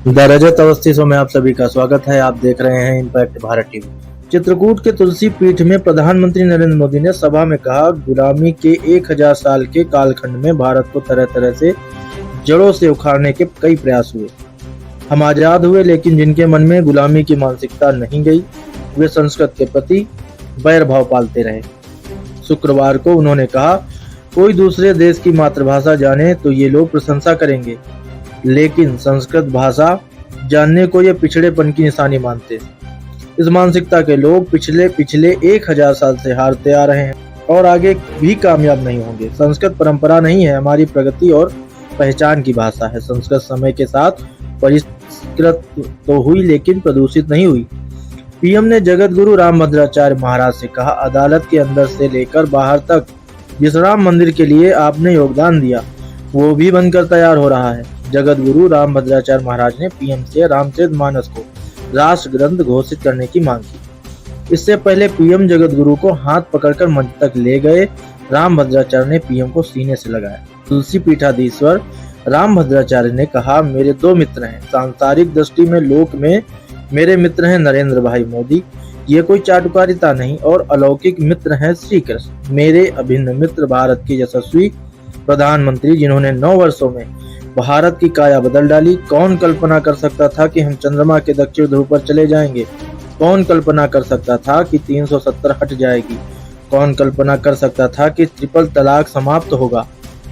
The Rajat Awasthi show में आप सभी का स्वागत है। आप देख रहे हैं इम्पैक्ट भारत टीवी। चित्रकूट के तुलसी पीठ में प्रधानमंत्री नरेंद्र मोदी ने सभा में कहा, गुलामी के 1000 साल के कालखंड में भारत को तरह तरह से जड़ों से उखाड़ने के कई प्रयास हुए। हम आजाद हुए, लेकिन जिनके मन में गुलामी की मानसिकता नहीं गई, वे संस्कृत के प्रति बैर भाव पालते रहे। शुक्रवार को उन्होंने कहा, कोई दूसरे देश की मातृभाषा जाने तो ये लोग प्रशंसा करेंगे, लेकिन संस्कृत भाषा जानने को ये पिछड़ेपन की निशानी मानते। इस मानसिकता के लोग पिछले 1000 साल से हारते आ रहे हैं और आगे भी कामयाब नहीं होंगे। संस्कृत परंपरा नहीं है, हमारी प्रगति और पहचान की भाषा है। संस्कृत समय के साथ परिष्कृत तो हुई, लेकिन प्रदूषित नहीं हुई। पीएम ने जगत गुरु रामभद्राचार्य महाराज से कहा, अदालत के अंदर से लेकर बाहर तक जिस राम मंदिर के लिए आपने योगदान दिया, वो भी बनकर तैयार हो रहा है। जगत गुरु रामभद्राचार्य महाराज ने पीएम से रामचरितमानस को राष्ट्र ग्रंथ घोषित करने की मांग की। इससे पहले पीएम जगत गुरु को हाथ पकड़कर मंच तक ले गए। रामभद्राचार्य ने पीएम को सीने से लगाया। तुलसी पीठाधीश्वर रामभद्राचार्य ने कहा, मेरे 2 मित्र हैं। सांसारिक दृष्टि में, लोक में मेरे मित्र हैं नरेंद्र भाई मोदी, ये कोई चाटुकारिता नहीं, और अलौकिक मित्र हैं श्री कृष्ण। मेरे अभिन्न मित्र भारत के यशस्वी प्रधानमंत्री, जिन्होंने 9 वर्षों में भारत की काया बदल डाली। कौन कल्पना कर सकता था कि हम चंद्रमा के दक्षिण ध्रुव पर चले जाएंगे? कौन कल्पना कर सकता था कि 370 हट जाएगी? कौन कल्पना कर सकता था कि ट्रिपल तलाक समाप्त होगा?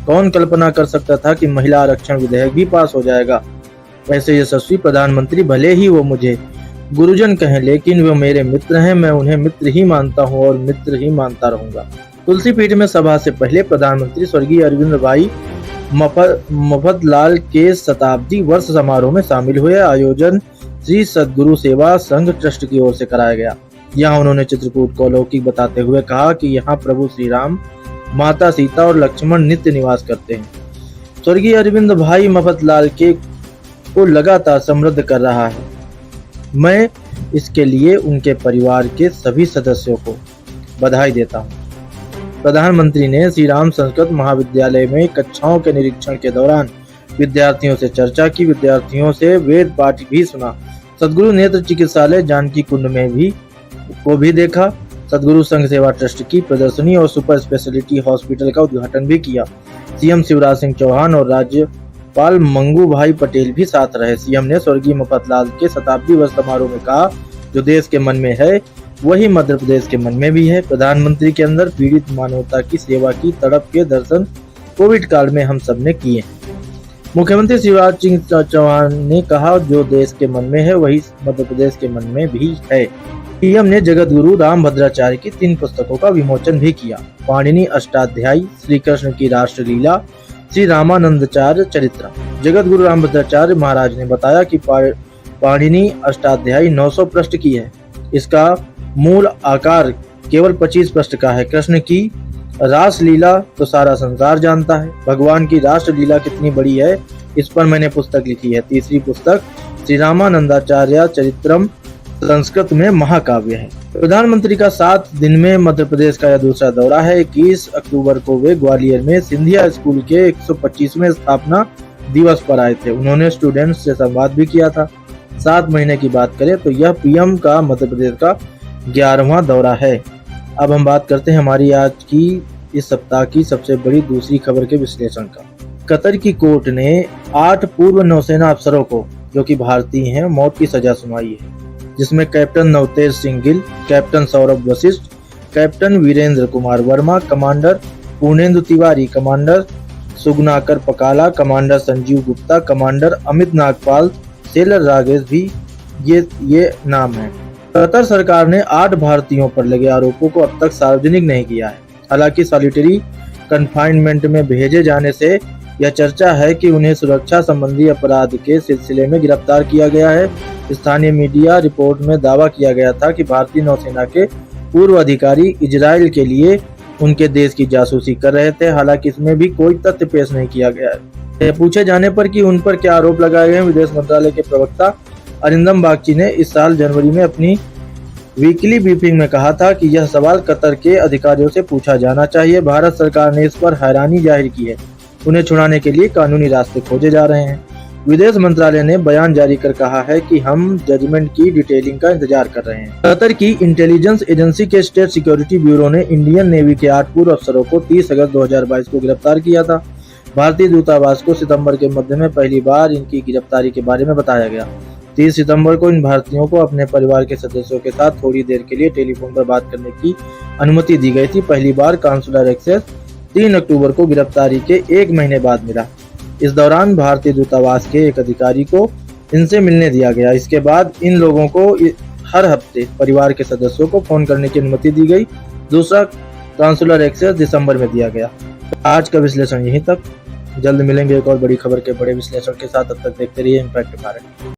कौन कल्पना कर सकता था कि महिला आरक्षण विधेयक भी पास हो जाएगा? ऐसे यशस्वी प्रधानमंत्री, भले ही वो मुझे गुरुजन कहें, लेकिन वो मेरे मित्र हैं। मैं उन्हें मित्र ही मानता हूँ और मित्र ही मानता रहूंगा। तुलसी पीठ में सभा से पहले प्रधानमंत्री स्वर्गीय अरविंद भाई मफतलाल के शताब्दी वर्ष समारोह में शामिल हुए। आयोजन श्री सद्गुरु सेवा संघ ट्रस्ट की ओर से कराया गया। यहाँ उन्होंने चित्रकूट को अलौकिक बताते हुए कहा कि यहाँ प्रभु श्री राम, माता सीता और लक्ष्मण नित्य निवास करते हैं। स्वर्गीय अरविंद भाई मफतलाल के को लगातार समृद्ध कर रहा है। मैं इसके लिए उनके परिवार के सभी सदस्यों को बधाई देता हूँ। प्रधानमंत्री ने श्री राम संस्कृत महाविद्यालय में कक्षाओं के निरीक्षण के दौरान विद्यार्थियों से चर्चा की। विद्यार्थियों से वेद पाठ भी सुना। सद्गुरु नेत्र चिकित्सालय जानकी कुंड में भी देखा। सद्गुरु संघ सेवा ट्रस्ट की प्रदर्शनी और सुपर स्पेशलिटी हॉस्पिटल का उद्घाटन भी किया। सीएम शिवराज सिंह चौहान और राज्यपाल मंगू भाई पटेल भी साथ रहे। सीएम ने स्वर्गीय मफतलाल के शताब्दी वर्ष समारोह में कहा, जो देश के मन में है वही मध्य प्रदेश के मन में भी है। प्रधानमंत्री के अंदर पीड़ित मानवता की सेवा की तड़प के दर्शन कोविड काल में हम सब ने किए। मुख्यमंत्री शिवराज सिंह चौहान ने कहा, जो देश के मन में है वही मध्य प्रदेश के मन में भी है। पीएम ने जगत गुरु रामभद्राचार्य की 3 पुस्तकों का विमोचन भी किया। पाणिनि अष्टाध्यायी, श्री कृष्ण की राष्ट्रलीला, श्री रामानंदाचार्य चरित्र। जगत गुरु रामभद्राचार्य महाराज ने बताया कि पाणिनि अष्टाध्यायी 900 पृष्ठ की है। इसका मूल आकार केवल 25 पृष्ठ का है। कृष्ण की रासलीला तो सारा संसार जानता है। भगवान की राष्ट्रलीला कितनी बड़ी है, इस पर मैंने पुस्तक लिखी है। तीसरी पुस्तक श्री रामानंदाचार्य चरित्रम संस्कृत में महाकाव्य है। प्रधानमंत्री का 7 दिन में मध्य प्रदेश का यह दूसरा दौरा है। 21 अक्टूबर को वे ग्वालियर में सिंधिया स्कूल के 125वें स्थापना दिवस पर आए थे। उन्होंने स्टूडेंट्स से संवाद भी किया था। 7 महीने की बात करें तो यह पीएम का मध्य प्रदेश का 11वां दौरा है। अब हम बात करते हैं हमारी आज की इस सप्ताह की सबसे बड़ी दूसरी खबर के विश्लेषण का। कतर की कोर्ट ने 8 पूर्व नौसेना अफसरों को, जो कि भारतीय हैं, मौत की सजा सुनाई है, जिसमें captain Navtej Singh Gill, captain Saurabh Vashisht, captain Virendra Kumar Verma, commander Purnendu Tiwari, commander Sugunakar Pakala, commander Sanjeev Gupta, commander Amit Nagpal, sailor Ragesh भी ये नाम है। कतर सरकार ने 8 भारतीयों पर लगे आरोपों को अब तक सार्वजनिक नहीं किया है। हालांकि सॉलिटरी कन्फाइनमेंट में भेजे जाने से यह चर्चा है कि उन्हें सुरक्षा संबंधी अपराध के सिलसिले में गिरफ्तार किया गया है। स्थानीय मीडिया रिपोर्ट में दावा किया गया था कि भारतीय नौसेना के पूर्व अधिकारी इजराइल के लिए उनके देश की जासूसी कर रहे थे। हालांकि इसमें भी कोई तथ्य पेश नहीं किया गया है। पूछे जाने पर कि उन पर क्या आरोप लगाए गए, विदेश मंत्रालय के प्रवक्ता अरिंदम बागची ने इस साल जनवरी में अपनी वीकली ब्रीफिंग में कहा था कि यह सवाल कतर के अधिकारियों से पूछा जाना चाहिए। भारत सरकार ने इस पर हैरानी जाहिर की है। उन्हें छुड़ाने के लिए कानूनी रास्ते खोजे जा रहे हैं। विदेश मंत्रालय ने बयान जारी कर कहा है कि हम जजमेंट की डिटेलिंग का इंतजार कर रहे हैं। कतर की इंटेलिजेंस एजेंसी के स्टेट सिक्योरिटी ब्यूरो ने इंडियन नेवी के 8 पूर्व अफसरों को 30 अगस्त 2022 को गिरफ्तार किया था। भारतीय दूतावास को सितंबर के मध्य में पहली बार इनकी गिरफ्तारी के बारे में बताया गया। 30 सितंबर को इन भारतीयों को अपने परिवार के सदस्यों के साथ थोड़ी देर के लिए टेलीफोन पर बात करने की अनुमति दी गई थी। पहली बार काउंसुलर एक्सेस 3 अक्टूबर को गिरफ्तारी के 1 महीने बाद मिला। इस दौरान भारतीय दूतावास के एक अधिकारी को इनसे मिलने दिया गया। इसके बाद इन लोगों को हर हफ्ते परिवार के सदस्यों को फोन करने की अनुमति दी गई। दूसरा काउंसुलर एक्सेस दिसंबर में दिया गया। आज का विश्लेषण यहीं तक। जल्द मिलेंगे एक और बड़ी खबर के बड़े विश्लेषण के साथ। तब तक देखते रहिए इम्पैक्ट भारत।